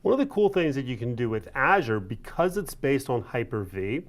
One of the cool things that you can do with Azure, because it's based on Hyper-V,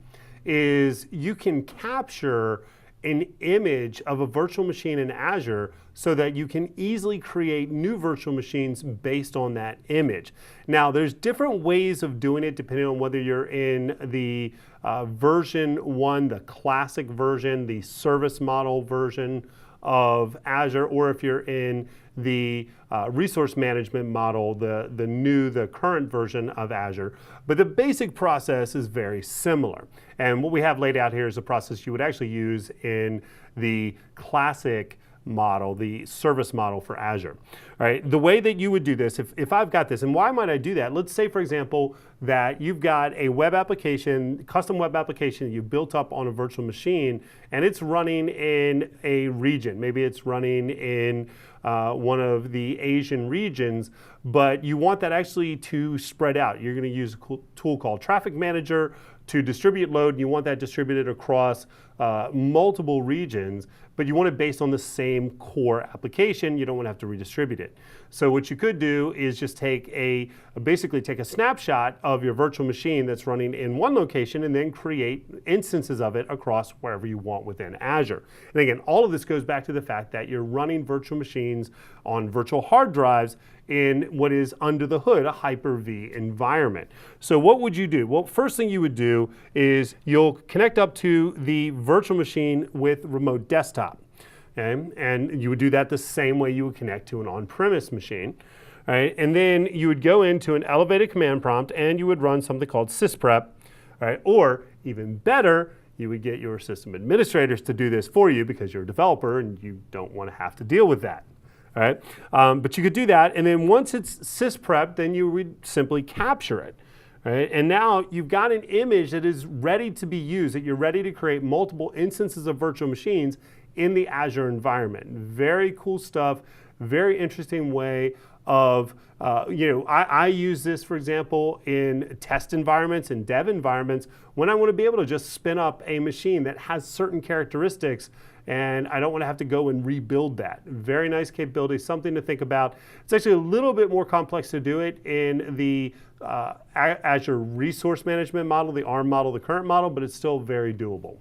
is you can capture an image of a virtual machine in Azure so that you can easily create new virtual machines based on that image. Now, there's different ways of doing it depending on whether you're in the version 1, the classic version, the service model version of Azure, or if you're in the resource management model, the current version of Azure. But the basic process is very similar. And what we have laid out here is a process you would actually use in the classic model, the service model for Azure. All right, the way that you would do this, if I've got this, and why might I do that? Let's say, for example, that you've got a web application, custom web application that you built up on a virtual machine, and it's running in a region. Maybe it's running in one of the Asian regions, but you want that actually to spread out. You're going to use a tool called Traffic Manager to distribute load, and you want that distributed across multiple regions, but you want it based on the same core application. You don't want to have to redistribute it. So what you could do is just basically take a snapshot of your virtual machine that's running in one location and then create instances of it across wherever you want within Azure. And again, all of this goes back to the fact that you're running virtual machines on virtual hard drives in what is under the hood a Hyper-V environment. So what would you do? Well, first thing you would do is you'll connect up to the virtual machine with remote desktop. Okay? And you would do that the same way you would connect to an on-premise machine. All right? And then you would go into an elevated command prompt and you would run something called sysprep. All right? Or even better, you would get your system administrators to do this for you because you're a developer and you don't want to have to deal with that. All right? But you could do that, and then once it's sysprep, then you would simply capture it. Right? And now you've got an image that is ready to be used, that you're ready to create multiple instances of virtual machines in the Azure environment. Very cool stuff, very interesting way of, I use this, for example, in test environments and dev environments when I want to be able to just spin up a machine that has certain characteristics and I don't want to have to go and rebuild that. Very nice capability, something to think about. It's actually a little bit more complex to do it in the Azure Resource Management model, the ARM model, the current model, but it's still very doable.